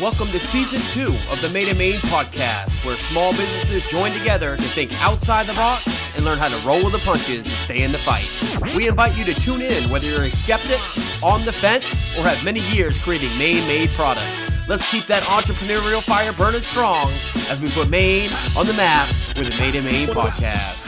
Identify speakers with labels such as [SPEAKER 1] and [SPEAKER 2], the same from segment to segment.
[SPEAKER 1] Welcome to Season 2 of the Maine podcast, where small businesses join together to think outside the box and learn how to roll with the punches and stay in the fight. We invite you to tune in whether you're a skeptic, on the fence, or have many years creating Maine-made products. Let's keep that entrepreneurial fire burning strong as we put Maine on the map with the Maine podcast.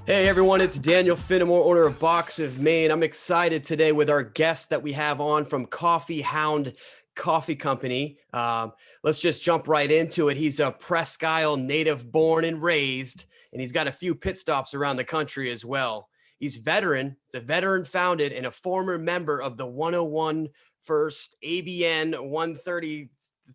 [SPEAKER 1] Hey everyone, it's Daniel Finnemore, owner of Box of Maine. I'm excited today with our guest that we have on from Coffee Hound Coffee Company. Let's just jump right into it. He's a Presque Isle native, born and raised, and he's got a few pit stops around the country as well. He's veteran. It's a veteran founded and a former member of the 101 First ABN 130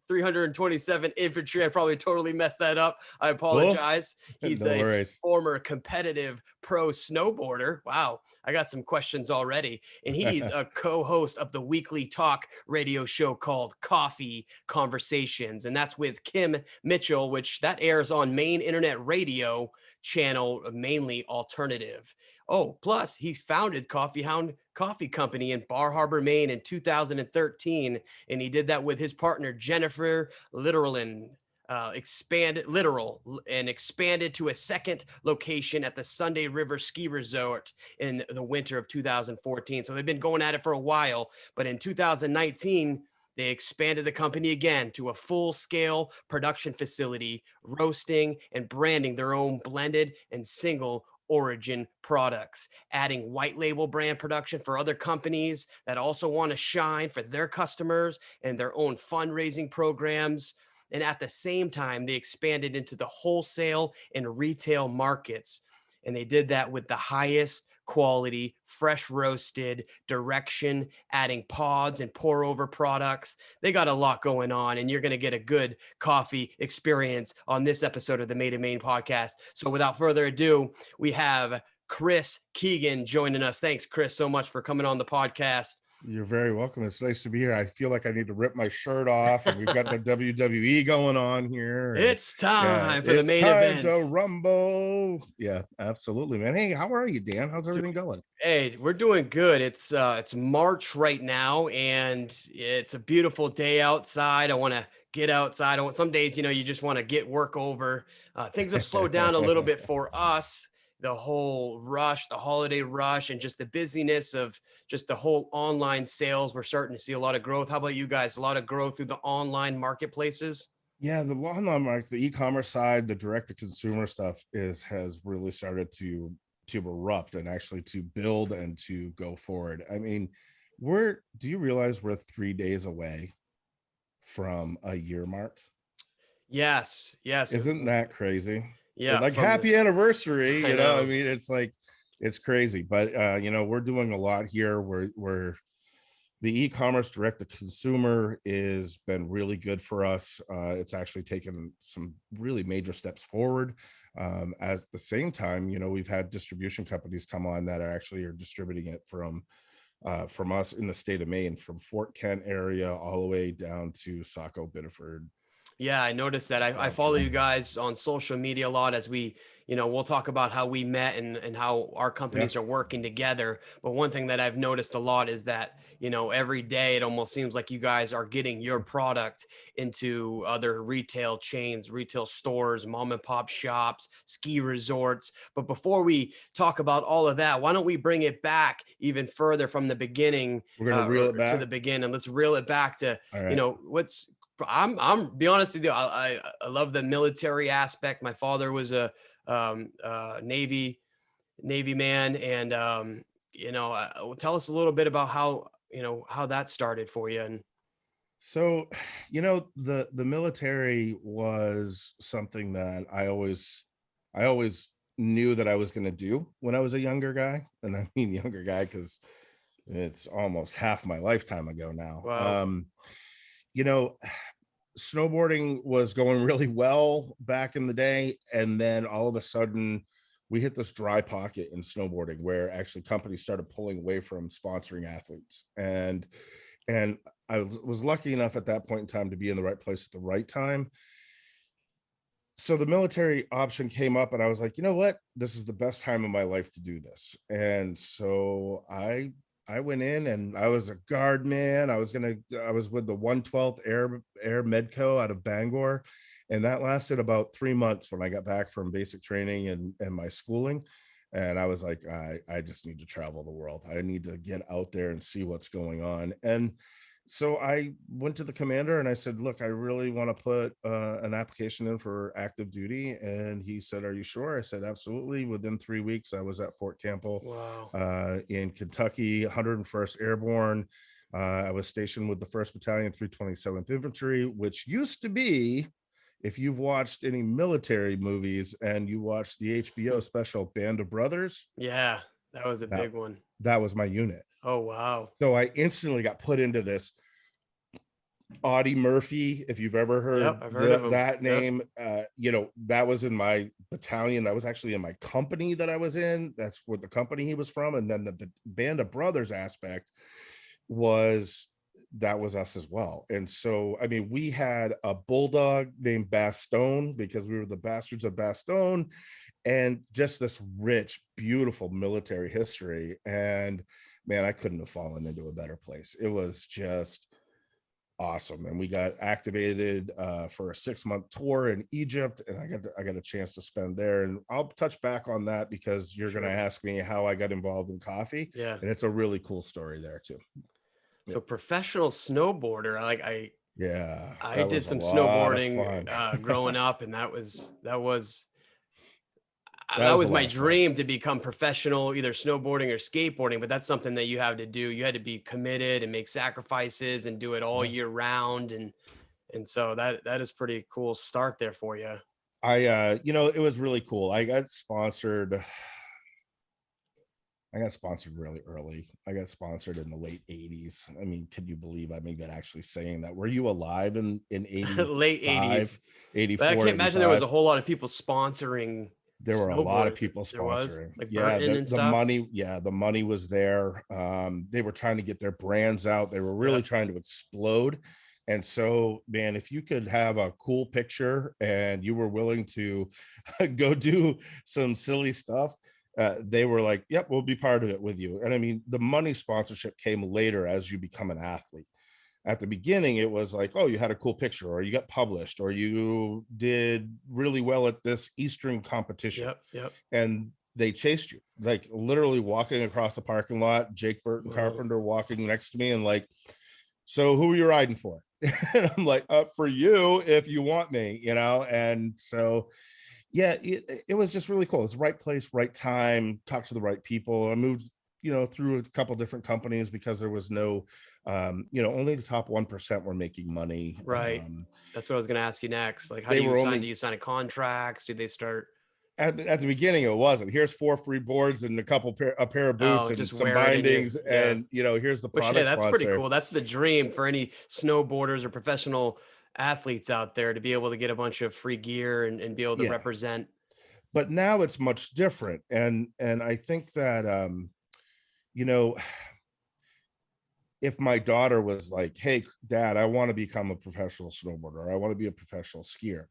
[SPEAKER 1] 327 Infantry. I probably totally messed that up. I apologize. Cool. He's former competitive pro snowboarder. Wow. I got some questions already. And he's a co-host of the weekly talk radio show called Coffee Conversations. And that's with Kim Mitchell, which that airs on Maine Internet Radio channel, mainly alternative. Oh, plus he founded Coffee Hound Coffee Company in Bar Harbor, Maine in 2013. And he did that with his partner, Jennifer Litterlin. Expanded to a second location at the Sunday River Ski Resort in the winter of 2014. So they've been going at it for a while, but in 2019, they expanded the company again to a full-scale production facility, roasting and branding their own blended and single origin products, adding white label brand production for other companies that also want to shine for their customers and their own fundraising programs. And at the same time, they expanded into the wholesale and retail markets. And they did that with the highest quality, fresh roasted direction, adding pods and pour over products. They got a lot going on, and you're going to get a good coffee experience on this episode of the Made in Maine podcast. So without further ado, we have Chris Keegan joining us. Thanks, Chris, so much for coming on the podcast.
[SPEAKER 2] You're very welcome. It's nice to be here. I feel like I need to rip my shirt off, and we've got the WWE going on here.
[SPEAKER 1] It's time for the main event.
[SPEAKER 2] To rumble. Yeah, absolutely, man. Hey, how are you, Dan? How's everything going?
[SPEAKER 1] Hey, we're doing good. It's March right now, and it's a beautiful day outside. I want to get outside. Some days, you just want to get work over. Things have slowed down a little bit for us. The whole rush, the holiday rush, and just the busyness of just the whole online sales. We're starting to see a lot of growth. How about you guys? A lot of growth through the online marketplaces?
[SPEAKER 2] Yeah, the online market, the e-commerce side, the direct-to-consumer stuff has really started to erupt and actually to build and to go forward. I mean, do you realize we're 3 days away from a year mark?
[SPEAKER 1] Yes.
[SPEAKER 2] Isn't that crazy?
[SPEAKER 1] Yeah,
[SPEAKER 2] like happy anniversary, I know. I mean, it's crazy, but we're doing a lot here. We're the e-commerce direct to consumer is been really good for us. It's actually taken some really major steps forward. At the same time, we've had distribution companies come on that are distributing it from us in the state of Maine, from Fort Kent area all the way down to Saco, Biddeford.
[SPEAKER 1] Yeah, I noticed that. I follow you guys on social media a lot as we, we'll talk about how we met and how our companies are working together. But one thing that I've noticed a lot is that, every day it almost seems like you guys are getting your product into other retail chains, retail stores, mom and pop shops, ski resorts. But before we talk about all of that, why don't we bring it back even further from the beginning?
[SPEAKER 2] We're going to reel it back
[SPEAKER 1] to the beginning. Let's reel it back to, I'm be honest with you. I love the military aspect. My father was a Navy man, and tell us a little bit about how that started for you. And
[SPEAKER 2] so, the military was something that I always knew that I was going to do when I was a younger guy, and I mean younger guy because it's almost half my lifetime ago now.
[SPEAKER 1] Wow.
[SPEAKER 2] Snowboarding was going really well back in the day, and then all of a sudden we hit this dry pocket in snowboarding where actually companies started pulling away from sponsoring athletes, and I was lucky enough at that point in time to be in the right place at the right time. So the military option came up and I was like, you know what? This is the best time of my life to do this. And so I went in and I was a guard man. I was with the 112th Air Medco out of Bangor. And that lasted about 3 months when I got back from basic training and my schooling. And I was like, I just need to travel the world. I need to get out there and see what's going on. And so I went to the commander and I said, look, I really want to put an application in for active duty. And he said, are you sure? I said, absolutely. Within 3 weeks, I was at Fort Campbell
[SPEAKER 1] Wow.
[SPEAKER 2] in Kentucky, 101st Airborne. I was stationed with the 1st Battalion, 327th Infantry, which used to be, if you've watched any military movies and you watched the HBO special Band of Brothers,
[SPEAKER 1] Yeah, that was a
[SPEAKER 2] that
[SPEAKER 1] big one.
[SPEAKER 2] that was my unit.
[SPEAKER 1] Oh, wow.
[SPEAKER 2] So I instantly got put into this. Audie Murphy, if you've ever
[SPEAKER 1] Yep,
[SPEAKER 2] heard
[SPEAKER 1] I've heard of him.
[SPEAKER 2] that
[SPEAKER 1] Yep.
[SPEAKER 2] name, that was in my battalion. That was actually in my company that I was in. That's what the company he was from. And then the Band of Brothers aspect was that was us as well. And so, I mean, we had a bulldog named Bastogne because we were the bastards of Bastogne, and just this rich, beautiful military history. And man, I couldn't have fallen into a better place. It was just awesome. And we got activated for a 6-month tour in Egypt, and I got a chance to spend there. And I'll touch back on that because you're going to
[SPEAKER 1] Sure.
[SPEAKER 2] ask me how I got involved in coffee,
[SPEAKER 1] Yeah.
[SPEAKER 2] and it's a really cool story there too.
[SPEAKER 1] So professional snowboarder,
[SPEAKER 2] Yeah,
[SPEAKER 1] I
[SPEAKER 2] that
[SPEAKER 1] did
[SPEAKER 2] was a
[SPEAKER 1] some
[SPEAKER 2] lot of
[SPEAKER 1] snowboarding
[SPEAKER 2] fun.
[SPEAKER 1] growing up, and
[SPEAKER 2] That
[SPEAKER 1] that
[SPEAKER 2] was a
[SPEAKER 1] was my
[SPEAKER 2] lot of fun.
[SPEAKER 1] dream to become professional, either snowboarding or skateboarding. But that's something that you have to do. You had to be committed and make sacrifices and do it all
[SPEAKER 2] Yeah.
[SPEAKER 1] year round, and so that is pretty cool start there for you.
[SPEAKER 2] It was really cool. I got sponsored really early. I got sponsored in the late 80s. I mean, can you believe I'm even actually saying that? Were you alive in
[SPEAKER 1] Late 80s.
[SPEAKER 2] 85,
[SPEAKER 1] But I
[SPEAKER 2] 84,
[SPEAKER 1] can't imagine there was a
[SPEAKER 2] 85?
[SPEAKER 1] whole lot of people sponsoring
[SPEAKER 2] There were a lot of
[SPEAKER 1] snowboarders.
[SPEAKER 2] people
[SPEAKER 1] There was
[SPEAKER 2] sponsoring.
[SPEAKER 1] like
[SPEAKER 2] Yeah,
[SPEAKER 1] Burton and stuff.
[SPEAKER 2] the money was there. They were trying to get their brands out. They were really
[SPEAKER 1] Yep.
[SPEAKER 2] trying to explode. And so, man, if you could have a cool picture and you were willing to go do some silly stuff, they were like, yep, we'll be part of it with you. And I mean, the money sponsorship came later as you become an athlete. At the beginning, it was like, oh, you had a cool picture, or you got published, or you did really well at this Eastern competition,
[SPEAKER 1] Yep. Yep.
[SPEAKER 2] and they chased you, like literally walking across the parking lot, Jake Burton
[SPEAKER 1] Wow.
[SPEAKER 2] Carpenter walking next to me and like, so who are you riding for? And I'm like, for you, if you want me, And so, yeah, it was just really cool. It's the right place, right time, talk to the right people. I moved, through a couple different companies because there was no, only the top 1% were making money.
[SPEAKER 1] Right. That's what I was going to ask you next. Like, how
[SPEAKER 2] They
[SPEAKER 1] do you
[SPEAKER 2] were
[SPEAKER 1] sign? Do
[SPEAKER 2] only
[SPEAKER 1] you sign a contracts? Do they start?
[SPEAKER 2] at the beginning, it wasn't. Here's 4 free boards and a pair of boots
[SPEAKER 1] Oh,
[SPEAKER 2] and
[SPEAKER 1] just
[SPEAKER 2] some
[SPEAKER 1] wear it in your,
[SPEAKER 2] bindings,
[SPEAKER 1] yeah.
[SPEAKER 2] and here's the
[SPEAKER 1] Which, hey,
[SPEAKER 2] product
[SPEAKER 1] that's pretty
[SPEAKER 2] sponsor.
[SPEAKER 1] cool. That's the dream for any snowboarders or professional athletes out there, to be able to get a bunch of free gear and be able to
[SPEAKER 2] Yeah,
[SPEAKER 1] represent.
[SPEAKER 2] but now it's much different, and I think that you know if my daughter was like, hey dad, I want to become a professional snowboarder, I want to be a professional skier,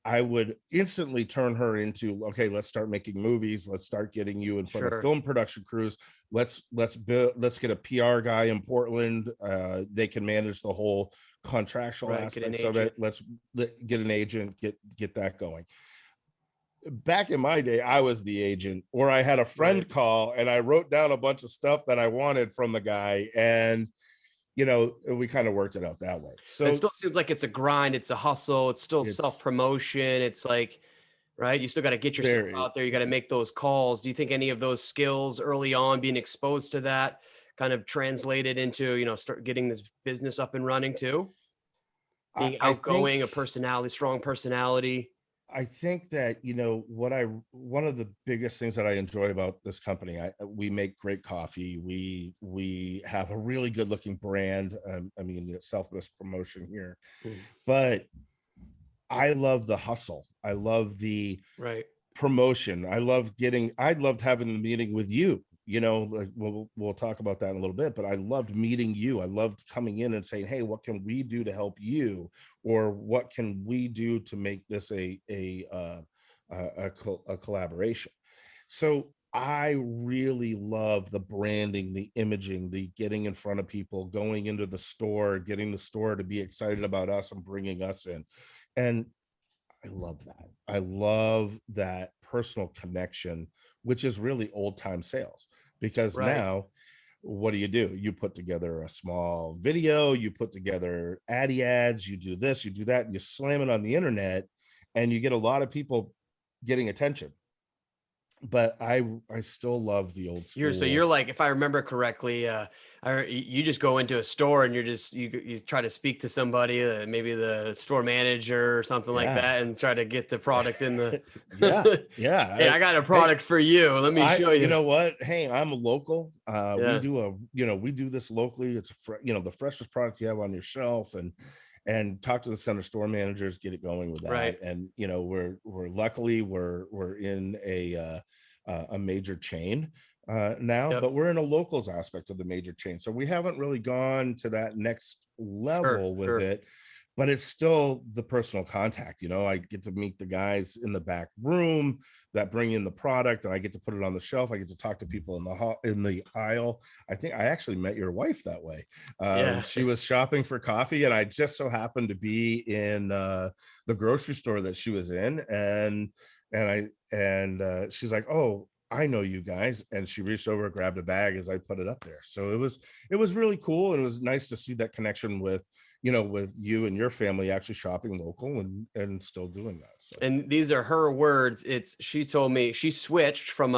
[SPEAKER 2] I would instantly turn her into, okay, let's start making movies, let's start getting you in front of
[SPEAKER 1] Sure.
[SPEAKER 2] film production crews, let's get a PR guy in Portland, they can manage the whole contractual
[SPEAKER 1] Right. Get an
[SPEAKER 2] aspects of it,
[SPEAKER 1] agent.
[SPEAKER 2] get an agent, get that going. Back in my day, I was the agent, or I had a
[SPEAKER 1] Right.
[SPEAKER 2] friend call and I wrote down a bunch of stuff that I wanted from the guy, and we kind of worked it out that way.
[SPEAKER 1] It
[SPEAKER 2] So
[SPEAKER 1] still seems like it's a grind. It's a hustle. It's still self
[SPEAKER 2] it's
[SPEAKER 1] promotion. It's like, right. You still got to get yourself
[SPEAKER 2] very,
[SPEAKER 1] out there. You got to make those calls. Do you think any of those skills early on, being exposed to that, kind of translated into, start getting this business up and running too? Being
[SPEAKER 2] I think
[SPEAKER 1] outgoing, a personality, strong personality.
[SPEAKER 2] that one of the biggest things that I enjoy about this company, we make great coffee, we have a really good looking brand. I mean, it's selfless promotion here,
[SPEAKER 1] Mm,
[SPEAKER 2] but I love the hustle, I love the
[SPEAKER 1] right.
[SPEAKER 2] promotion, I loved having the meeting with you you know, like we'll talk about that in a little bit, but I loved meeting you. I loved coming in and saying, hey, what can we do to help you, or what can we do to make this a collaboration. So I really love the branding, the imaging, the getting in front of people, going into the store, getting the store to be excited about us and bringing us in. And I love that. I love that personal connection, which is really old time sales. Because
[SPEAKER 1] Right.
[SPEAKER 2] now, what do? You put together a small video, you put together Addy ads, you do this, you do that, and you slam it on the internet, and you get a lot of people getting attention. But I still love the old
[SPEAKER 1] You're
[SPEAKER 2] school.
[SPEAKER 1] like, if I remember correctly, you just go into a store and you try to speak to somebody, maybe the store manager or something like
[SPEAKER 2] Yeah.
[SPEAKER 1] that, and try to get the product in the.
[SPEAKER 2] Yeah.
[SPEAKER 1] Hey,
[SPEAKER 2] Yeah.
[SPEAKER 1] I got a
[SPEAKER 2] Hey,
[SPEAKER 1] product for you. Let me show
[SPEAKER 2] you
[SPEAKER 1] you.
[SPEAKER 2] know what? Hey, I'm a local. We
[SPEAKER 1] Yeah.
[SPEAKER 2] do we do this locally. It's the freshest product you have on your shelf, and talk to the center store managers, get it going with
[SPEAKER 1] Right.
[SPEAKER 2] that. And we're luckily we're in a major chain now,
[SPEAKER 1] Yep.
[SPEAKER 2] but we're in a locals aspect of the major chain. So we haven't really gone to that next
[SPEAKER 1] Sure.
[SPEAKER 2] level with
[SPEAKER 1] Sure.
[SPEAKER 2] it, but it's still the personal contact. I get to meet the guys in the back room that bring in the product, and I get to put it on the shelf. I get to talk to people in the aisle. I think I actually met your wife that way.
[SPEAKER 1] Yeah.
[SPEAKER 2] She was shopping for coffee, and I just so happened to be in the grocery store that she was in, and she's like, "Oh, I know you guys," and she reached over, grabbed a bag as I put it up there. So it was really cool, and it was nice to see that connection with you and your family actually shopping local and still doing that. So
[SPEAKER 1] And these are her words. She told me she switched from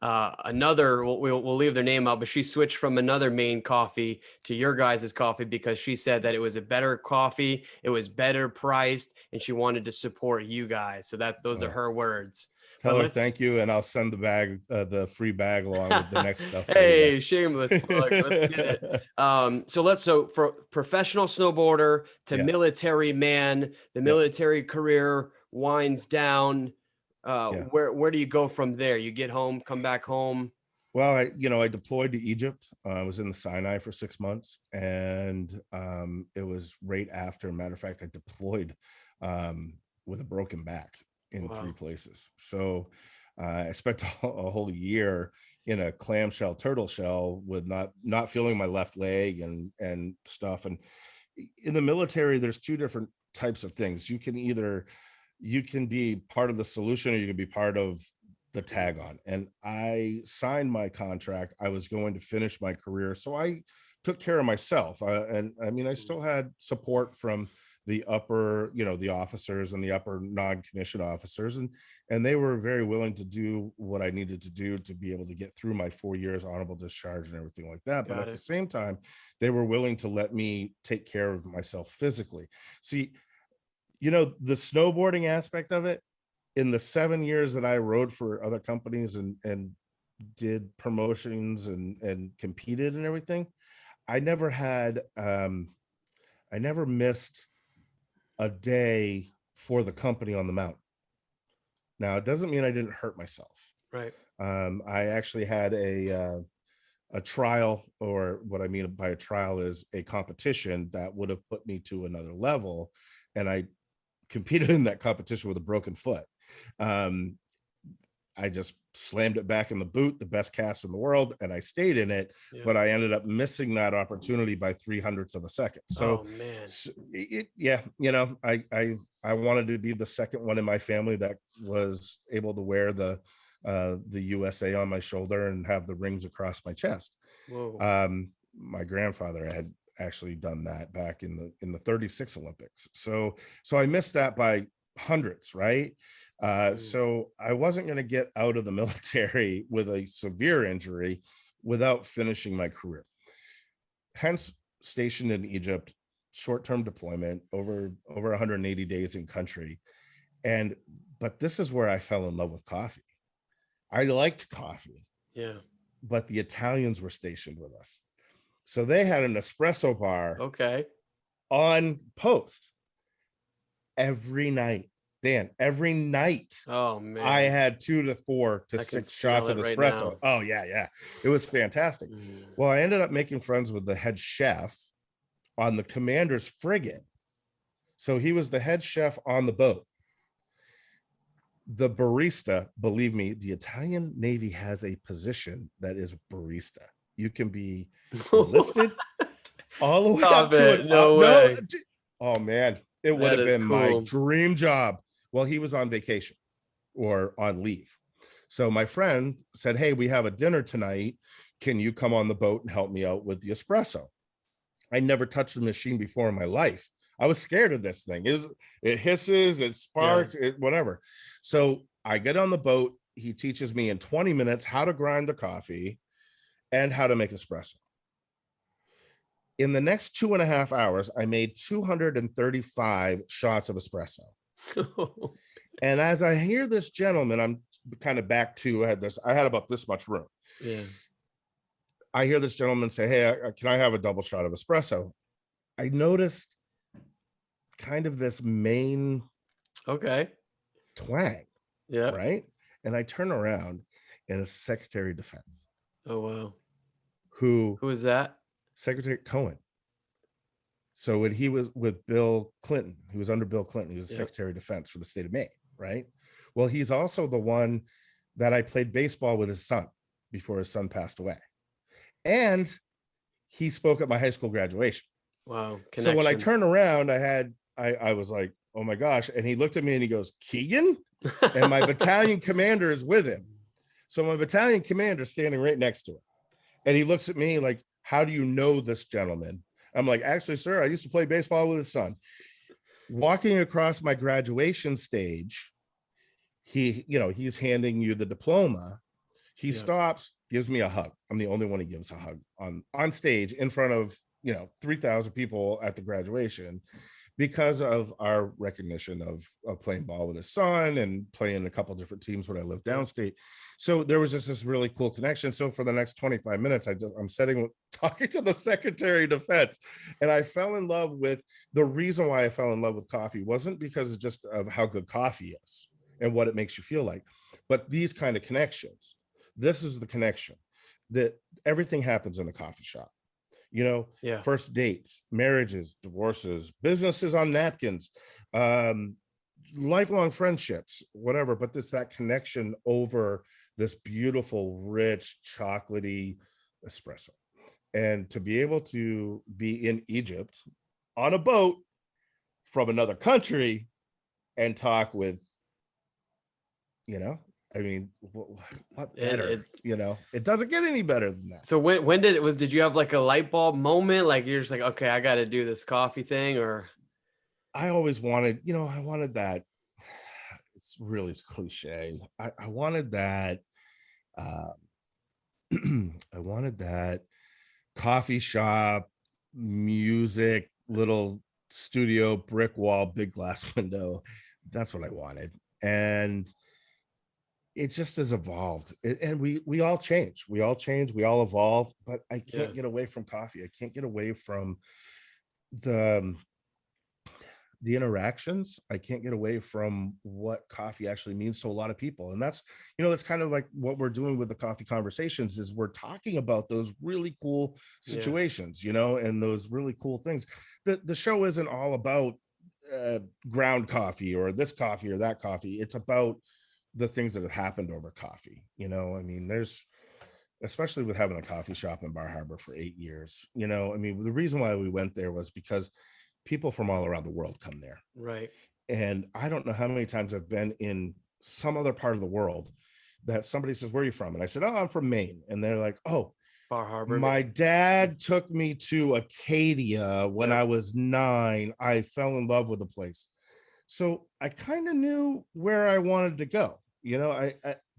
[SPEAKER 1] another. We'll leave their name out, but she switched from another Maine coffee to your guys' coffee because she said that it was a better coffee, it was better priced, and she wanted to support you guys. So those are
[SPEAKER 2] uh,
[SPEAKER 1] her words. But
[SPEAKER 2] tell her
[SPEAKER 1] let's.
[SPEAKER 2] thank you, and I'll send the free bag along with the next stuff for you
[SPEAKER 1] Hey,
[SPEAKER 2] guys.
[SPEAKER 1] shameless plug. Let's get it. So for professional snowboarder to
[SPEAKER 2] Yeah,
[SPEAKER 1] military man, the
[SPEAKER 2] yep,
[SPEAKER 1] military career winds down.
[SPEAKER 2] yeah.
[SPEAKER 1] Where do you go from there? You get home, come back home.
[SPEAKER 2] Well, I deployed to Egypt. I was in the Sinai for 6 months, and it was right after. Matter of fact, I deployed with a broken back in three
[SPEAKER 1] Wow.
[SPEAKER 2] places. So I spent a whole year in a clamshell turtle shell with not feeling my left leg and stuff. And in the military, there's two different types of things. You can be part of the solution, or you can be part of the tag on. And I signed my contract. I was going to finish my career, so I took care of myself. And I mean, I still had support from the upper, the officers and the upper non-commissioned officers, and they were very willing to do what I needed to do to be able to get through my 4 years honorable discharge and everything like that. But
[SPEAKER 1] Got
[SPEAKER 2] at the
[SPEAKER 1] it.
[SPEAKER 2] same time, they were willing to let me take care of myself physically. See, the snowboarding aspect of it, in the 7 years that I rode for other companies and did promotions and competed and everything, I never had I never missed a day for the company on the mountain. Now, it doesn't mean I didn't hurt myself.
[SPEAKER 1] Right.
[SPEAKER 2] I actually had a trial, or what I mean by a trial is a competition that would have put me to another level, and I competed in that competition with a broken foot. Um, I just slammed it back in the boot, the best cast in the world, and I stayed in it,
[SPEAKER 1] Yeah.
[SPEAKER 2] but I ended up missing that opportunity by 300ths of a second.
[SPEAKER 1] Oh
[SPEAKER 2] So,
[SPEAKER 1] man.
[SPEAKER 2] yeah, I wanted to be the second one in my family that was able to wear the USA on my shoulder and have the rings across my chest.
[SPEAKER 1] Whoa.
[SPEAKER 2] My grandfather had actually done that back in the 36 Olympics. So I missed that by hundreds, right?
[SPEAKER 1] Mm.
[SPEAKER 2] So I wasn't going to get out of the military with a severe injury without finishing my career. Hence, stationed in Egypt, short-term deployment, over 180 days in country. And but this is where I fell in love with coffee. I liked coffee,
[SPEAKER 1] Yeah.
[SPEAKER 2] but the Italians were stationed with us. So they had an espresso bar
[SPEAKER 1] Okay.
[SPEAKER 2] on post every night. Dan, every night
[SPEAKER 1] Oh
[SPEAKER 2] I
[SPEAKER 1] man,
[SPEAKER 2] had 2 to 4 to
[SPEAKER 1] I can
[SPEAKER 2] 6
[SPEAKER 1] smell
[SPEAKER 2] shots
[SPEAKER 1] it
[SPEAKER 2] of
[SPEAKER 1] right
[SPEAKER 2] espresso.
[SPEAKER 1] now.
[SPEAKER 2] Oh yeah, yeah. It was fantastic.
[SPEAKER 1] Mm.
[SPEAKER 2] Well, I ended up making friends with the head chef on the commander's frigate. So he was the head chef on the boat. The barista, believe me, the Italian Navy has a position that is barista. You can be enlisted all the way up
[SPEAKER 1] Stop
[SPEAKER 2] to an
[SPEAKER 1] it! No
[SPEAKER 2] no.
[SPEAKER 1] way.
[SPEAKER 2] Oh man, it would
[SPEAKER 1] That
[SPEAKER 2] have
[SPEAKER 1] is
[SPEAKER 2] been my
[SPEAKER 1] cool.
[SPEAKER 2] dream job. Well, he was on vacation or on leave. So my friend said, "Hey, we have a dinner tonight. Can you come on the boat and help me out with the espresso?" I never touched a machine before in my life. I was scared of this thing. It hisses, it
[SPEAKER 1] Yeah.
[SPEAKER 2] sparks, it whatever. So I get on the boat. He teaches me in 20 minutes how to grind the coffee and how to make espresso. In the next 2.5 hours, I made 235 shots of espresso. And as I hear this gentleman, I'm kind of back to I had about this much room.
[SPEAKER 1] Yeah.
[SPEAKER 2] I hear this gentleman say, "Hey, can I have a double shot of espresso?" I noticed kind of this Maine
[SPEAKER 1] Okay.
[SPEAKER 2] twang,
[SPEAKER 1] Yeah.
[SPEAKER 2] right? And I turn around and it's Secretary of Defense,
[SPEAKER 1] Oh wow.
[SPEAKER 2] who
[SPEAKER 1] Who is that?
[SPEAKER 2] Secretary Cohen. So when he was with Bill Clinton, he was under Bill Clinton, he was
[SPEAKER 1] Yep.
[SPEAKER 2] Secretary of Defense for the state of Maine, right? Well, he's also the one that I played baseball with his son before his son passed away. And he spoke at my high school graduation.
[SPEAKER 1] Wow.
[SPEAKER 2] So when I
[SPEAKER 1] Connections.
[SPEAKER 2] turned around, I was like, oh my gosh. And he looked at me and he goes, "Keegan?" And my battalion commander is with him. So my battalion commander is standing right next to him. And he looks at me like, "How do you know this gentleman?" I'm like, "Actually, sir, I used to play baseball with his son." Walking across my graduation stage, he's handing you the diploma. He
[SPEAKER 1] Yep.
[SPEAKER 2] stops, gives me a hug. I'm the only one he gives a hug on stage in front of 3,000 people at the graduation, because of our recognition of playing ball with his son and playing a couple different teams when I lived
[SPEAKER 1] Yep.
[SPEAKER 2] downstate. So there was just this really cool connection. So for the next 25 minutes, I'm talking to the Secretary of Defense. And I fell in love with the reason why I fell in love with coffee wasn't because just of how good coffee is and what it makes you feel like, but these kind of connections. This is the connection that everything happens in a coffee shop.
[SPEAKER 1] Yeah.
[SPEAKER 2] First dates, marriages, divorces, businesses on napkins, um, lifelong friendships, whatever. But it's that connection over this beautiful, rich, chocolatey espresso. And to be able to be in Egypt on a boat from another country and talk with, you know, I mean, what better? It doesn't get any better than that.
[SPEAKER 1] So when did you have like a light bulb moment? Like you're just like, okay, I got to do this coffee thing, or
[SPEAKER 2] I always wanted, I wanted that. It's really cliche. I wanted that. Uh, I wanted that coffee shop, music, little studio, brick wall, big glass window. That's what I wanted. And it just has evolved. And we all change. We all change. We all evolve. But I
[SPEAKER 1] yeah,
[SPEAKER 2] can't get away from coffee. I can't get away from the the interactions. I can't get away from what coffee actually means to a lot of people. And that's kind of like what we're doing with the coffee conversations is we're talking about those really cool
[SPEAKER 1] yeah,
[SPEAKER 2] situations, and those really cool things. The show isn't all about ground coffee or this coffee or that coffee. It's about the things that have happened over coffee. I mean, there's especially with having a coffee shop in Bar Harbor for 8 years. I mean, the reason why we went there was because people from all around the world come there.
[SPEAKER 1] right.
[SPEAKER 2] And I don't know how many times I've been in some other part of the world that somebody says, "Where are you from?" And I said, "Oh, I'm from Maine." And they're like, "Oh,
[SPEAKER 1] Bar Harbor,
[SPEAKER 2] my
[SPEAKER 1] Maine.
[SPEAKER 2] dad took me to Acadia when
[SPEAKER 1] Yep.
[SPEAKER 2] I was 9. I fell in love with the place." So I kind of knew where I wanted to go.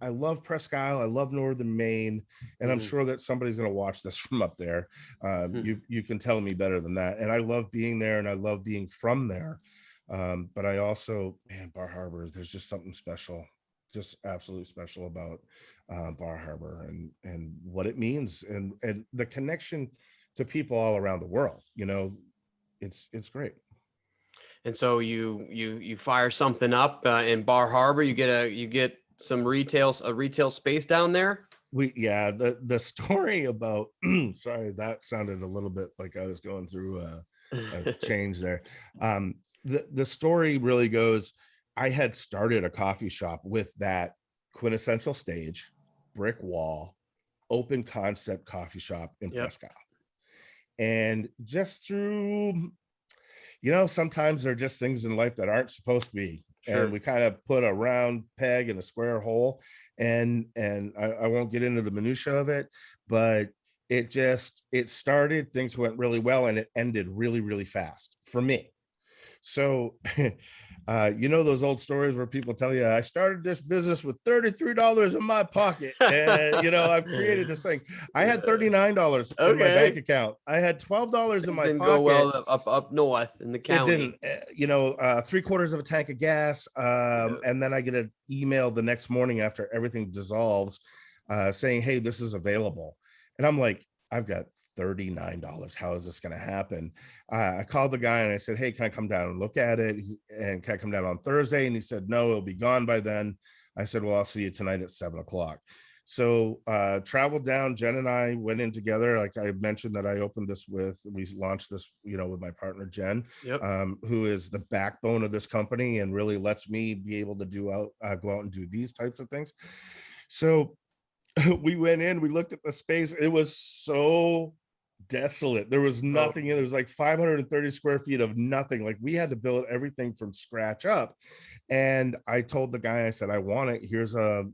[SPEAKER 2] I love Presque Isle. I love Northern Maine, and I'm
[SPEAKER 1] Mhm.
[SPEAKER 2] sure that somebody's going to watch this from up there.
[SPEAKER 1] Hmm.
[SPEAKER 2] You can tell me better than that. And I love being there, and I love being from there. But I also, man, Bar Harbor. There's just something special, just absolutely special about Bar Harbor and what it means, and the connection to people all around the world. It's great.
[SPEAKER 1] And so you fire something up in Bar Harbor. You get some a retail space down there.
[SPEAKER 2] The story about sorry, that sounded a little bit like I was going through a change there. The story really goes, I had started a coffee shop with that quintessential stage, brick wall, open concept coffee shop in
[SPEAKER 1] Yep.
[SPEAKER 2] Prescott. And just through, sometimes there are just things in life that aren't supposed to be.
[SPEAKER 1] Sure.
[SPEAKER 2] And we kind of put a round peg in a square hole. And I won't get into the minutia of it, but it started, things went really well, and it ended really, really fast for me. So, those old stories where people tell you, I started this business with $33 in my pocket. And, I've created this thing. I had $39 in my bank account. I had $12 in my
[SPEAKER 1] didn't
[SPEAKER 2] pocket.
[SPEAKER 1] go well up north in the county.
[SPEAKER 2] It didn't, 3/4 of a tank of gas. And then I get an email the next morning after everything dissolves, saying, hey, this is available. And I'm like, I've got $39. How is this going to happen? I called the guy and I said, hey, can I come down and look at it? And can I come down on Thursday? And he said, no, it'll be gone by then. I said, well, I'll see you tonight at 7:00. So traveled down. Jen and I went in together. Like I mentioned that we launched this, with my partner, Jen,
[SPEAKER 1] Yep.
[SPEAKER 2] Who is the backbone of this company and really lets me be able to go out and do these types of things. So we went in, we looked at the space. It was so desolate. There was nothing in. There was like 530 square feet of nothing. Like we had to build everything from scratch up. And I told the guy, I said, I want it. Here's a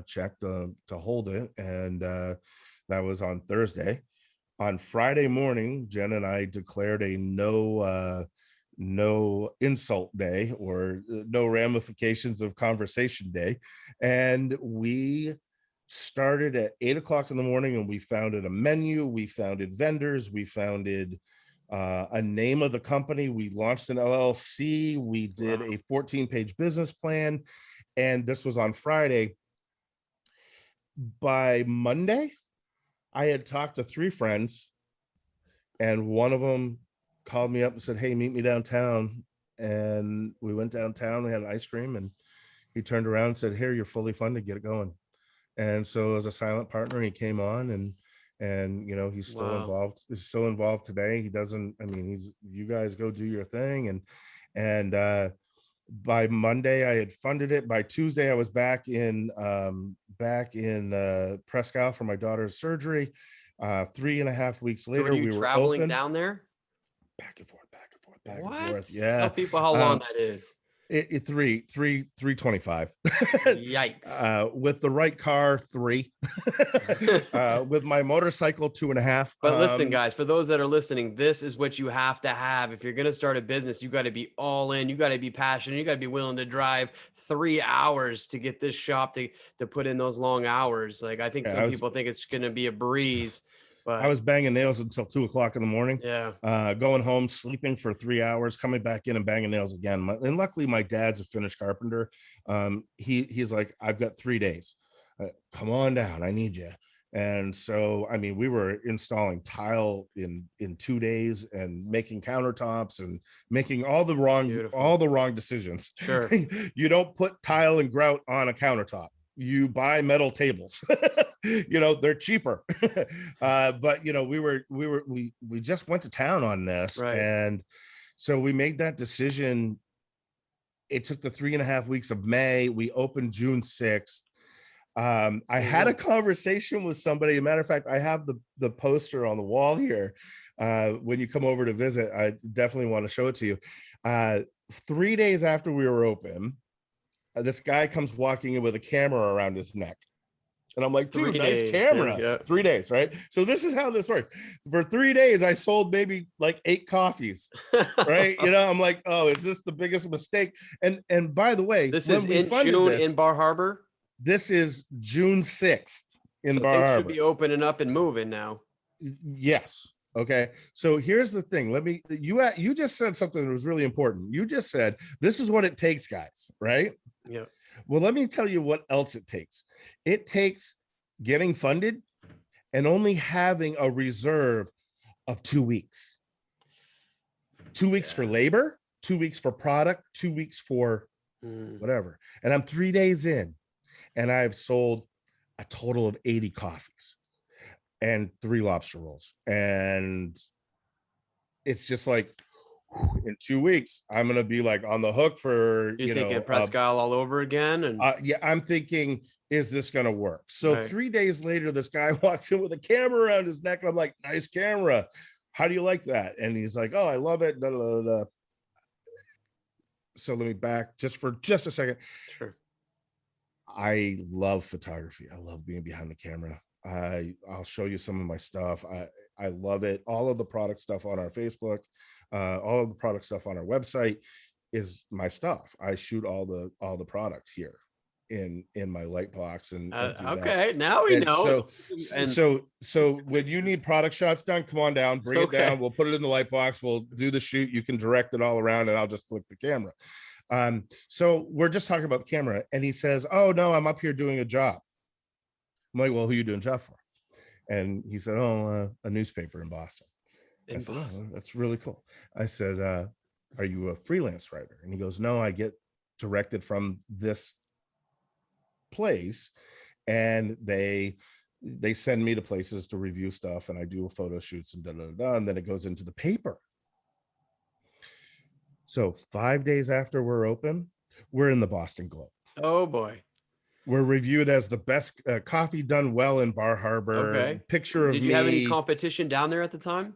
[SPEAKER 2] check to hold it. And that was on Thursday. On Friday morning, Jen and I declared a no insult day, or no ramifications of conversation day. And we started at 8:00 in the morning, and we founded a menu, we founded vendors, we founded a name of the company, we launched an LLC, we did a 14-page business plan, and this was on Friday. By Monday, I had talked to 3 friends, and one of them called me up and said, hey, meet me downtown. And we went downtown, we had ice cream, and he turned around and said, here, you're fully funded, get it going. And so as a silent partner, he came on, and he's still involved. He's still involved today. He doesn't, you guys go do your thing. And by Monday I had funded it. By Tuesday, I was back in Prescott for my daughter's surgery. 3.5 weeks later, we were
[SPEAKER 1] traveling
[SPEAKER 2] open.
[SPEAKER 1] Down there?
[SPEAKER 2] Back and forth. Yeah.
[SPEAKER 1] Tell people how long that is.
[SPEAKER 2] 325.
[SPEAKER 1] Yikes.
[SPEAKER 2] With the right car, 3. With my motorcycle, 2.5.
[SPEAKER 1] But listen, guys, for those that are listening, this is what you have to have. If you're going to start a business, you got to be all in. You got to be passionate. You got to be willing to drive 3 hours to get this shop to put in those long hours. Like, I think some people think it's going to be a breeze. But
[SPEAKER 2] I was banging nails until 2:00 in the morning.
[SPEAKER 1] Yeah.
[SPEAKER 2] Going home, sleeping for 3 hours, coming back in and banging nails again. And luckily, my dad's a finished carpenter. He's like, I've got 3 days. Come on down. I need you. And so, we were installing tile in 2 days, and making countertops, and making all the wrong decisions.
[SPEAKER 1] Sure.
[SPEAKER 2] You don't put tile and grout on a countertop. You buy metal tables. They're cheaper. But we just went to town on this.
[SPEAKER 1] Right.
[SPEAKER 2] And so we made that decision. It took the 3.5 weeks of May. We opened June 6th. I had a conversation with somebody. As a matter of fact, I have the poster on the wall here. When you come over to visit, I definitely want to show it to you. 3 days after we were open, this guy comes walking in with a camera around his neck. And I'm like, dude, nice camera. 3 days, right? So this is how this worked. For 3 days, I sold maybe like 8 coffees, right? I'm like, oh, is this the biggest mistake? And by the way,
[SPEAKER 1] this is in June in Bar Harbor.
[SPEAKER 2] This is June 6th in Bar Harbor.
[SPEAKER 1] Should be opening up and moving now.
[SPEAKER 2] Yes. Okay. So here's the thing. You just said something that was really important. You just said, this is what it takes, guys, right?
[SPEAKER 1] Yeah.
[SPEAKER 2] Well, let me tell you what else it takes. It takes getting funded and only having a reserve of 2 weeks. 2 weeks for labor, 2 weeks for product, 2 weeks for whatever. And I'm 3 days in, and I've sold a total of 80 coffees and 3 lobster rolls. And it's just like, in 2 weeks, I'm gonna be like on the hook for,
[SPEAKER 1] You thinking Presque Isle all over again? And
[SPEAKER 2] yeah, I'm thinking, is this gonna work? So
[SPEAKER 1] right.
[SPEAKER 2] 3 days later, this guy walks in with a camera around his neck, and I'm like, nice camera. How do you like that? And he's like, oh, I love it. Da, da, da, da. So let me back for just a second.
[SPEAKER 1] Sure.
[SPEAKER 2] I love photography. I love being behind the camera. I'll show you some of my stuff. I love it. All of the product stuff on our Facebook, all of the product stuff on our website is my stuff. I shoot all the product here in my light box and do
[SPEAKER 1] okay,
[SPEAKER 2] that.
[SPEAKER 1] now we
[SPEAKER 2] And
[SPEAKER 1] know.
[SPEAKER 2] so when you need product shots done, come on down, bring it down. We'll put it in the light box. We'll do the shoot. You can direct it all around, and I'll just click the camera. So we're just talking about the camera, and he says, oh no, I'm up here doing a job. I'm like, well, who are you doing a job for? And he said, oh, a newspaper in Boston. I said, oh, that's really cool. I said, are you a freelance writer? And he goes, no, I get directed from this place, and they send me to places to review stuff, and I do photo shoots and and then it goes into the paper. So 5 days after we're open, we're in the Boston Globe.
[SPEAKER 1] Oh boy.
[SPEAKER 2] We're reviewed as the best coffee done well in Bar Harbor.
[SPEAKER 1] Okay.
[SPEAKER 2] Picture of me.
[SPEAKER 1] Did you have any competition down there at the time?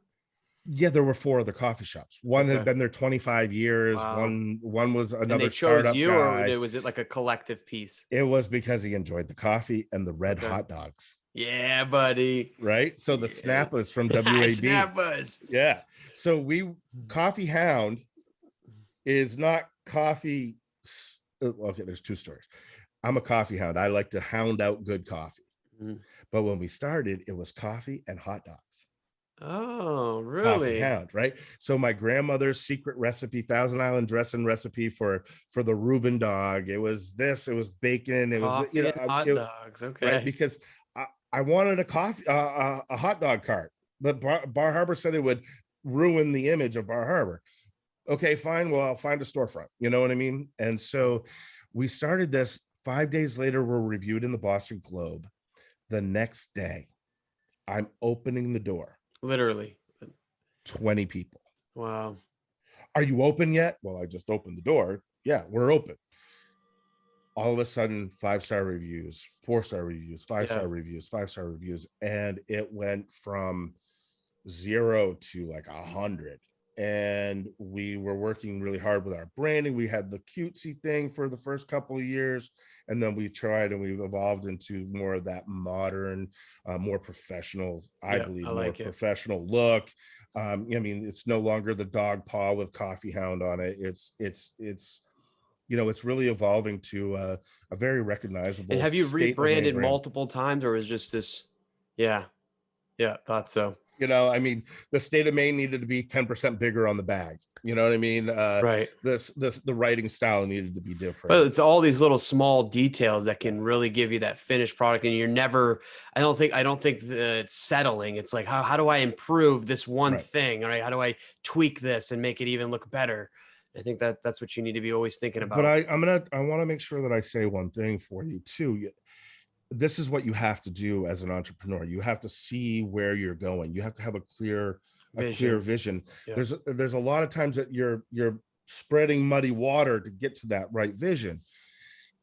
[SPEAKER 2] Yeah, there were 4 other coffee shops. One had been there 25 years.
[SPEAKER 1] Wow.
[SPEAKER 2] One was another
[SPEAKER 1] and they
[SPEAKER 2] startup
[SPEAKER 1] chose you,
[SPEAKER 2] guy.
[SPEAKER 1] or was it like a collective piece?
[SPEAKER 2] It was because he enjoyed the coffee and the red hot dogs.
[SPEAKER 1] Yeah, buddy.
[SPEAKER 2] Right. So the Snappas from WAB.
[SPEAKER 1] Snappas.
[SPEAKER 2] Yeah. So Coffee Hound is not coffee. Okay, there's 2 stories. I'm a coffee hound. I like to hound out good coffee. But when we started, it was coffee and hot dogs.
[SPEAKER 1] Oh, really?
[SPEAKER 2] Coffee Hound, right? So my grandmother's secret recipe, Thousand Island dressing recipe for the Reuben dog. It was this. It was bacon. It was
[SPEAKER 1] hot dogs. Okay,
[SPEAKER 2] right? Because I wanted a hot dog cart, but Bar Harbor said it would ruin the image of Bar Harbor. Okay, fine. Well, I'll find a storefront. You know what I mean? And so we started this. 5 days later, we're reviewed in the Boston Globe. The next day, I'm opening the door.
[SPEAKER 1] Literally
[SPEAKER 2] 20 people.
[SPEAKER 1] Wow.
[SPEAKER 2] Are you open yet? Well, I just opened the door. Yeah, we're open. All of a sudden, 5-star reviews, 4-star reviews, 5-star reviews, 5-star reviews. And it went from 0 to like 100. And we were working really hard with our branding. We had the cutesy thing for the first couple of years, and then we tried and we've evolved into more of that modern, more professional, I believe, more professional look. I mean, it's no longer the dog paw with Coffee Hound on it. It's it's really evolving to a very recognizable.
[SPEAKER 1] And have you rebranded multiple times, or is just this? Yeah, thought so.
[SPEAKER 2] I mean, the state of Maine needed to be 10% bigger on the bag. You know what I mean?
[SPEAKER 1] Right.
[SPEAKER 2] The writing style needed to be different.
[SPEAKER 1] But it's all these little small details that can really give you that finished product. And you're never, I don't think it's settling. It's like, how do I improve this one thing? All right. How do I tweak this and make it even look better? I think that's what you need to be always thinking about.
[SPEAKER 2] But I want to make sure that I say one thing for you too. This is what you have to do as an entrepreneur. You have to see where you're going. You have to have a clear vision. Yeah. There's a lot of times that you're spreading muddy water to get to that right vision.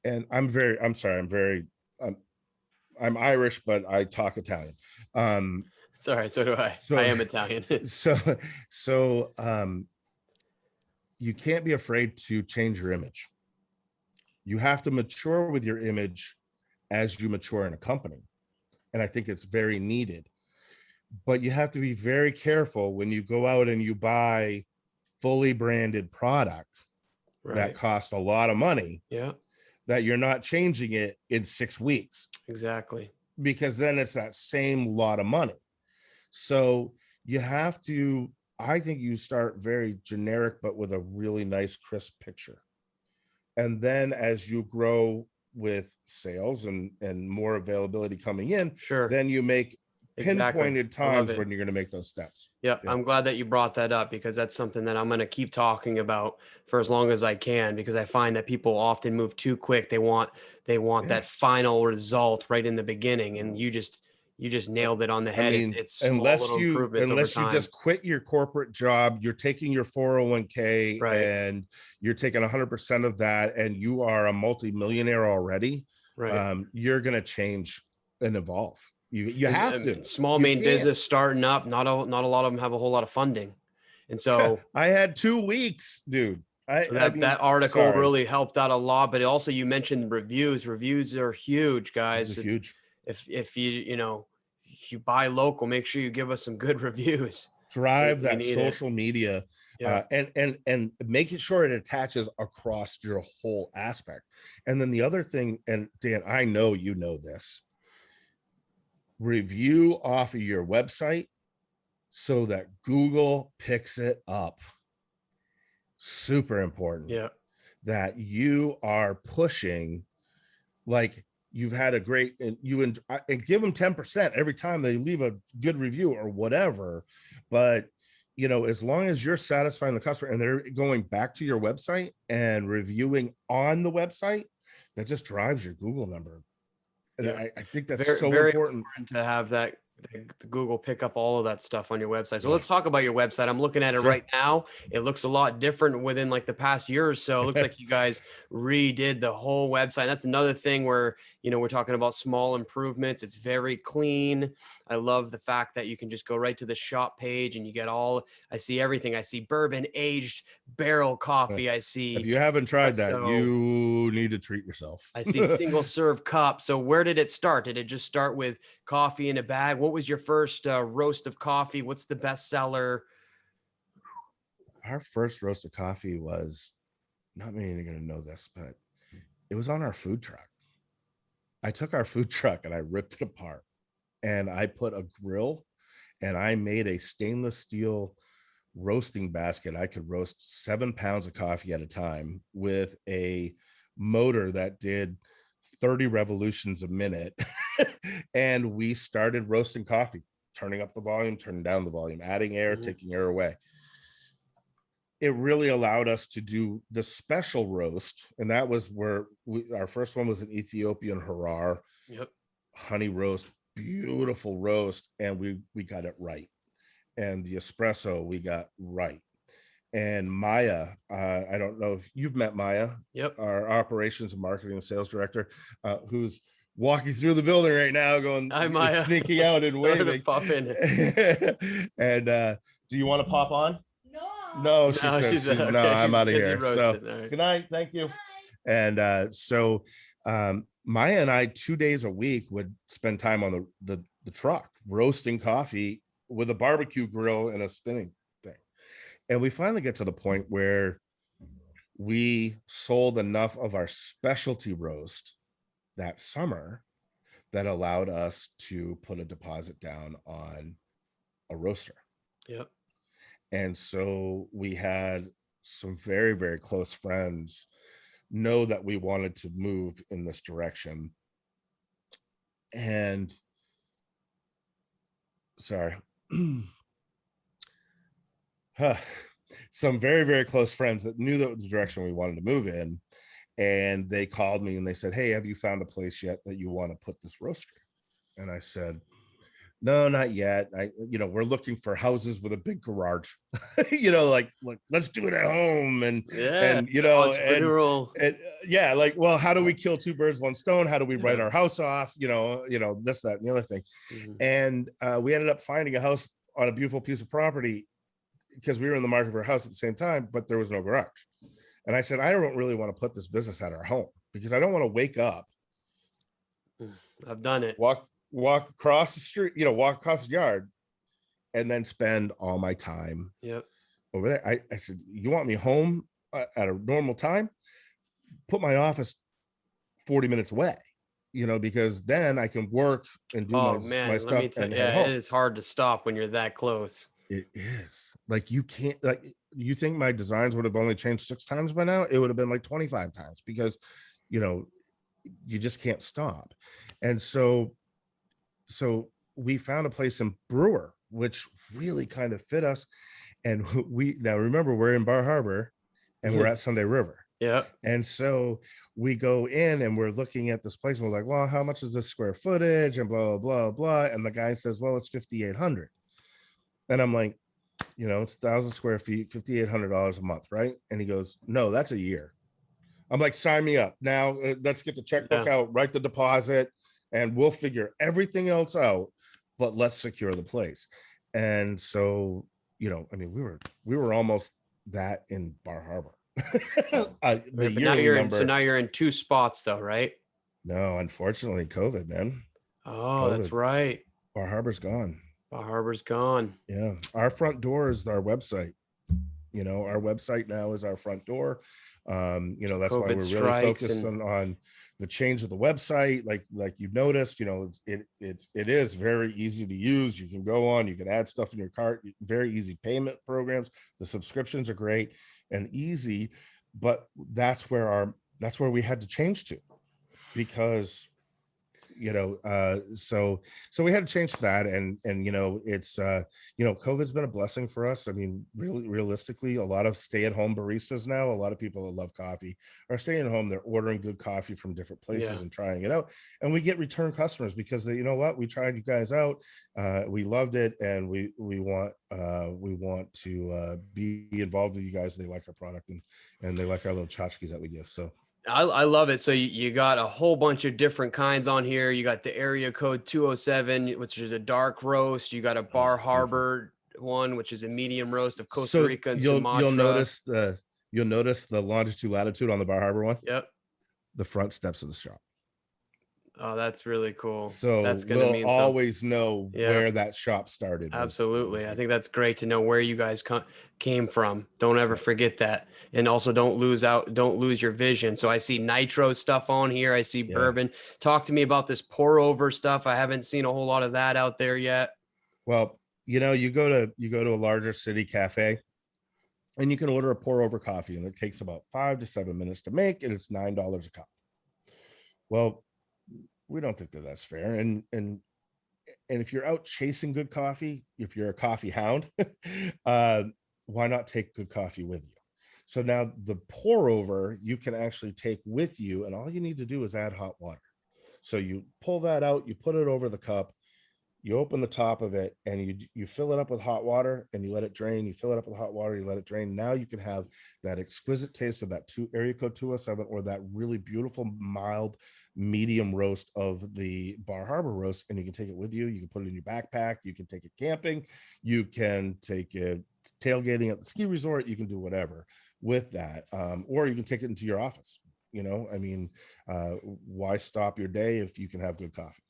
[SPEAKER 2] And I'm Irish, but I talk Italian.
[SPEAKER 1] Sorry, so do I. I am Italian.
[SPEAKER 2] so you can't be afraid to change your image. You have to mature with your image as you mature in a company. And I think it's very needed. But you have to be very careful when you go out and you buy fully branded product that costs a lot of money. Yeah. That you're not changing it in 6 weeks.
[SPEAKER 1] Exactly.
[SPEAKER 2] Because then it's that same lot of money. So you have to, I think you start very generic, but with a really nice, crisp picture. And then as you grow with sales and more availability coming in, then you make
[SPEAKER 1] Exactly.
[SPEAKER 2] pinpointed
[SPEAKER 1] I love
[SPEAKER 2] times
[SPEAKER 1] it.
[SPEAKER 2] when you're going to make those steps.
[SPEAKER 1] Yeah,
[SPEAKER 2] Yeah.
[SPEAKER 1] I'm glad that you brought that up because that's something that I'm going to keep talking about for as long as I can because I find that people often move too quick. They want
[SPEAKER 2] Yeah.
[SPEAKER 1] that final result right in the beginning, and you just nailed it on the
[SPEAKER 2] I
[SPEAKER 1] head. It's
[SPEAKER 2] mean,
[SPEAKER 1] it's small little improvements over
[SPEAKER 2] unless you
[SPEAKER 1] time.
[SPEAKER 2] just quit your corporate job, you're taking your 401k
[SPEAKER 1] Right.
[SPEAKER 2] and you're taking 100% of that, and you are a multimillionaire already.
[SPEAKER 1] Right.
[SPEAKER 2] You're gonna change and evolve. You
[SPEAKER 1] As
[SPEAKER 2] have to.
[SPEAKER 1] small
[SPEAKER 2] You
[SPEAKER 1] Maine
[SPEAKER 2] can't.
[SPEAKER 1] business starting up, not a lot of them have a whole lot of funding, and so
[SPEAKER 2] I had 2 weeks, dude.
[SPEAKER 1] so
[SPEAKER 2] I
[SPEAKER 1] that
[SPEAKER 2] mean,
[SPEAKER 1] article
[SPEAKER 2] sorry,
[SPEAKER 1] really helped out a lot. But also, you mentioned reviews. Reviews are huge,
[SPEAKER 2] this is
[SPEAKER 1] guys. It's
[SPEAKER 2] huge.
[SPEAKER 1] if if you buy local, make sure you give us some good reviews. We,
[SPEAKER 2] Drive
[SPEAKER 1] we
[SPEAKER 2] that
[SPEAKER 1] need it.
[SPEAKER 2] social media,
[SPEAKER 1] Yeah.
[SPEAKER 2] and making sure it attaches across your whole aspect. And then the other thing, and Dan, I know you know this, review off of your website so that Google picks it up. Super important
[SPEAKER 1] Yeah.
[SPEAKER 2] that you are pushing, like you've had a great, and and give them 10% every time they leave a good review or whatever. But as long as you're satisfying the customer and they're going back to your website and reviewing on the website, that just drives your Google number. And
[SPEAKER 1] Yeah.
[SPEAKER 2] I think that's
[SPEAKER 1] Very,
[SPEAKER 2] so
[SPEAKER 1] very
[SPEAKER 2] important.
[SPEAKER 1] important to have that the Google pick up all of that stuff on your website. So
[SPEAKER 2] Yeah,
[SPEAKER 1] let's talk about your website. I'm looking at it
[SPEAKER 2] sure.
[SPEAKER 1] right now. It looks a lot different within like the past year or so. It looks like you guys redid the whole website. That's another thing where, we're talking about small improvements. It's very clean. I love the fact that you can just go right to the shop page and you get I see everything. I see bourbon aged barrel coffee. I
[SPEAKER 2] If
[SPEAKER 1] see
[SPEAKER 2] you haven't tried that,
[SPEAKER 1] espresso.
[SPEAKER 2] you need to treat yourself.
[SPEAKER 1] I see single serve cup. So where did it start? Did it just start with coffee in a bag? What was your first roast of coffee? What's the best seller?
[SPEAKER 2] Our first roast of coffee was, not many are going to know this, but it was on our food truck. I took our food truck and I ripped it apart and I put a grill and I made a stainless steel roasting basket. I could roast 7 pounds of coffee at a time with a motor that did 30 revolutions a minute. And we started roasting coffee, turning up the volume, turning down the volume, adding air,
[SPEAKER 1] Mhm.
[SPEAKER 2] taking air away. It really allowed us to do the special roast. And that was where our first one was an Ethiopian Harar
[SPEAKER 1] Yep.
[SPEAKER 2] honey roast, beautiful roast. And we got it right. And the espresso we got right. And Maya, I don't know if you've met Maya,
[SPEAKER 1] Yep.
[SPEAKER 2] our operations and marketing and sales director, who's walking through the building right now,
[SPEAKER 1] Hi, Maya.
[SPEAKER 2] sneaking out and
[SPEAKER 1] Sorry to
[SPEAKER 2] waving.
[SPEAKER 1] pop in.
[SPEAKER 2] And do you want to pop on? No, she
[SPEAKER 1] No,
[SPEAKER 2] says
[SPEAKER 1] she's
[SPEAKER 2] she's no,
[SPEAKER 1] okay.
[SPEAKER 2] I'm
[SPEAKER 1] She's
[SPEAKER 2] out of
[SPEAKER 1] busy
[SPEAKER 2] here. So
[SPEAKER 1] roasting. All right.
[SPEAKER 2] good night. Thank you. And Maya and I 2 days a week would spend time on the truck roasting coffee with a barbecue grill and a spinning thing. And we finally get to the point where we sold enough of our specialty roast that summer that allowed us to put a deposit down on a roaster.
[SPEAKER 1] Yep.
[SPEAKER 2] And so we had some very, very close friends know that we wanted to move in this direction. And sorry. Some very, very close friends that knew that was the direction we wanted to move in. And they called me and they said, "Hey, have you found a place yet that you want to put this roaster?" And I said, "No, not yet. We're looking for houses with a big garage. like let's do it at home." And
[SPEAKER 1] Yeah.
[SPEAKER 2] and
[SPEAKER 1] Entrepreneurial.
[SPEAKER 2] yeah, like, well, how do we kill two birds, one stone? How do we write
[SPEAKER 1] Yeah.
[SPEAKER 2] our house off? This, that, and the other thing.
[SPEAKER 1] Mhm.
[SPEAKER 2] And we ended up finding a house on a beautiful piece of property because we were in the market for a house at the same time, but there was no garage. And I said, I don't really want to put this business at our home because I don't want to wake up,
[SPEAKER 1] I've done it.
[SPEAKER 2] walk across the street, walk across the yard, and then spend all my time
[SPEAKER 1] Yep.
[SPEAKER 2] over there. I said, you want me home at a normal time? Put my office 40 minutes away, because then I can work and do
[SPEAKER 1] Oh
[SPEAKER 2] my
[SPEAKER 1] man, let
[SPEAKER 2] stuff
[SPEAKER 1] me tell
[SPEAKER 2] and
[SPEAKER 1] you,
[SPEAKER 2] head
[SPEAKER 1] yeah, it
[SPEAKER 2] home.
[SPEAKER 1] is hard to stop when you're that close.
[SPEAKER 2] It is like, you can't, like, you think my designs would have only changed 6 times by now? It would have been like 25 times because, you just can't stop. And so we found a place in Brewer, which really kind of fit us. And we now remember we're in Bar Harbor and we're at Sunday River.
[SPEAKER 1] Yeah.
[SPEAKER 2] And so we go in and we're looking at this place. And we're like, well, how much is this square footage? And blah, blah, blah, blah. And the guy says, well, it's 5,800. And I'm like, it's 1,000 square feet, $5,800 a month, right? And he goes, no, that's a year. I'm like, sign me up. Now let's get the checkbook out, write the deposit, and we'll figure everything else out, but let's secure the place. And so, we were almost that in Bar Harbor. The yearly number.
[SPEAKER 1] So now you're in 2 spots though, right?
[SPEAKER 2] No, unfortunately, COVID, man.
[SPEAKER 1] Oh, that's right.
[SPEAKER 2] Bar Harbor's gone.
[SPEAKER 1] Bar Harbor's gone.
[SPEAKER 2] Yeah. Our front door is our website. Our website now is our front door. That's
[SPEAKER 1] COVID
[SPEAKER 2] why we're really focused on the change of the website. Like you noticed, it is very easy to use. You can go on, you can add stuff in your cart, very easy payment programs. The subscriptions are great and easy, but that's where we had to change to, because so we had to change that, and it's COVID's been a blessing for us. I mean, really realistically, a lot of stay-at-home baristas now, a lot of people that love coffee are staying at home. They're ordering good coffee from different places and trying it out, and we get return customers because they, we tried you guys out, we loved it, and we want to be involved with you guys. They like our product, and they like our little tchotchkes that we give. So
[SPEAKER 1] I love it. So you got a whole bunch of different kinds on here. You got the area code 207, which is a dark roast. You got a Bar Harbor one, which is a medium roast of Costa Rica and Sumatra.
[SPEAKER 2] You'll notice the longitude latitude on the Bar Harbor one.
[SPEAKER 1] Yep.
[SPEAKER 2] The front steps of the shop.
[SPEAKER 1] Oh, that's really cool.
[SPEAKER 2] So
[SPEAKER 1] that's gonna mean
[SPEAKER 2] always know where that shop started.
[SPEAKER 1] Absolutely. I think that's great to know where you guys came from. Don't ever forget that. And also don't lose your vision. So I see nitro stuff on here. I see bourbon. Talk to me about this pour over stuff. I haven't seen a whole lot of that out there yet.
[SPEAKER 2] Well, you go to a larger city cafe and you can order a pour over coffee, and it takes about 5 to 7 minutes to make, and it's $9 a cup. Well, we don't think that's fair. And if you're out chasing good coffee, if you're a coffee hound, why not take good coffee with you? So now the pour over you can actually take with you, and all you need to do is add hot water. So you pull that out, you put it over the cup, you open the top of it, and you fill it up with hot water, and you let it drain. You fill it up with hot water, you let it drain. Now you can have that exquisite taste of that area code 207, or that really beautiful mild medium roast of the Bar Harbor roast, and you can take it with you. You can put it in your backpack. You can take it camping. You can take it tailgating at the ski resort. You can do whatever with that, or you can take it into your office. Why stop your day if you can have good coffee?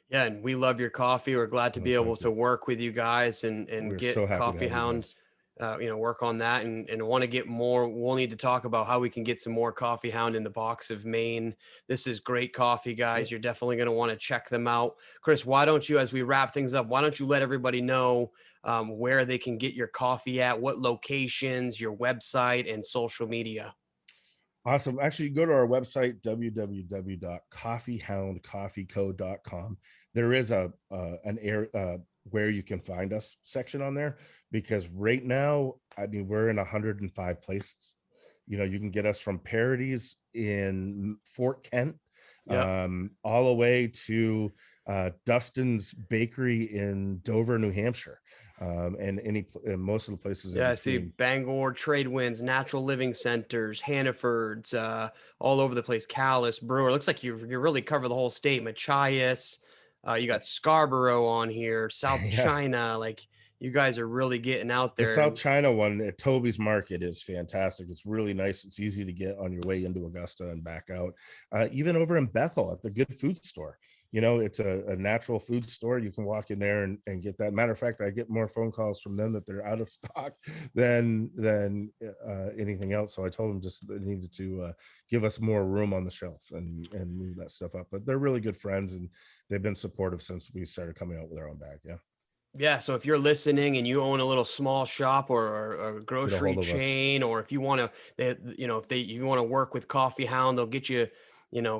[SPEAKER 1] Yeah, and we love your coffee. We're glad to be able to work with you guys and get Coffee Hound, work on that, and want to get more. We'll need to talk about how we can get some more Coffee Hound in the box of Maine. This is great coffee, guys. You're definitely going to want to check them out. Chris, why don't you, as we wrap things up, why don't you let everybody know where they can get your coffee at, what locations, your website, and social media?
[SPEAKER 2] Awesome. Actually, go to our website, www.coffeehoundcoffeeco.com. There is an area where you can find us section on there, because right now, we're in 105 places. You can get us from Parodies in Fort Kent, all the way to Dustin's Bakery in Dover, New Hampshire, and most of the places.
[SPEAKER 1] I see Bangor, Trade Winds, Natural Living Centers, Hannaford's, all over the place. Callis, Brewer. Looks like you really cover the whole state. Machias, you got Scarborough on here, South China. Like, you guys are really getting out there.
[SPEAKER 2] The South China one at Toby's Market is fantastic. It's really nice. It's easy to get on your way into Augusta and back out. Even over in Bethel at the Good Food Store. It's a natural food store. You can walk in there and get that. Matter of fact, I get more phone calls from them that they're out of stock than anything else. So I told them just they needed to give us more room on the shelf and move that stuff up. But they're really good friends, and they've been supportive since we started coming out with our own bag.
[SPEAKER 1] Yeah. So if you're listening and you own a little small shop or a grocery chain, or if you want to, you want to work with Coffee Hound, they'll get you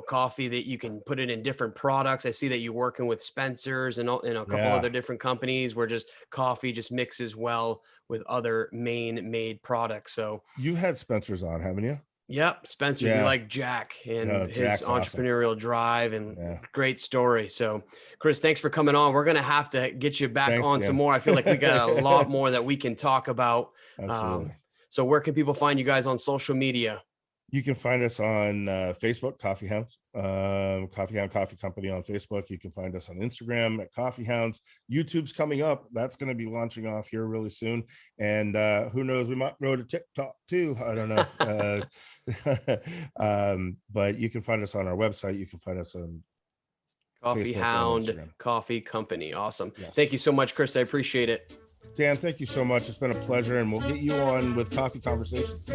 [SPEAKER 1] coffee that you can put it in different products. I see that you're working with Spencer's and a couple other different companies where just coffee just mixes well with other Maine made products. So
[SPEAKER 2] you had Spencer's on, haven't you?
[SPEAKER 1] Yep. Spencer, you like Jack and his
[SPEAKER 2] Jack's
[SPEAKER 1] entrepreneurial drive and great story. So Chris, thanks for coming on. We're going to have to get you back on some more. I feel like we got a lot more that we can talk about.
[SPEAKER 2] Absolutely.
[SPEAKER 1] So where can people find you guys on social media?
[SPEAKER 2] You can find us on Facebook, Coffee Hounds, Coffee Hound Coffee Company on Facebook. You can find us on Instagram at Coffee Hounds. YouTube's coming up. That's going to be launching off here really soon. And who knows, we might go to TikTok too. I don't know. But you can find us on our website. You can find us on
[SPEAKER 1] Coffee Hound Coffee Company. Awesome. Yes. Thank you so much, Chris. I appreciate it.
[SPEAKER 2] Dan, thank you so much. It's been a pleasure, and we'll get you on with Coffee Conversations.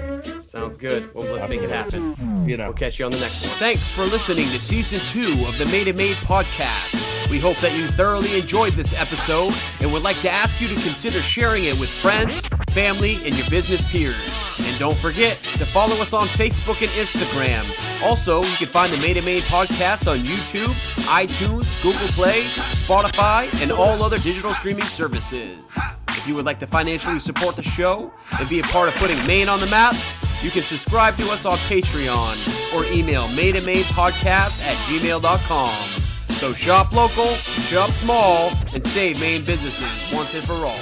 [SPEAKER 1] Sounds good. Well, let's make it happen.
[SPEAKER 2] See you now.
[SPEAKER 1] We'll catch you on the next one. Thanks for listening to Season 2 of the Made and Made podcast. We hope that you thoroughly enjoyed this episode and would like to ask you to consider sharing it with friends, family, and your business peers. And don't forget to follow us on Facebook and Instagram. Also, you can find the Made and Made podcast on YouTube, iTunes, Google Play, Spotify, and all other digital streaming services. If you would like to financially support the show and be a part of putting Maine on the map, you can subscribe to us on Patreon or email madeandmadepodcast@gmail.com. So shop local, shop small, and save Maine businesses once and for all.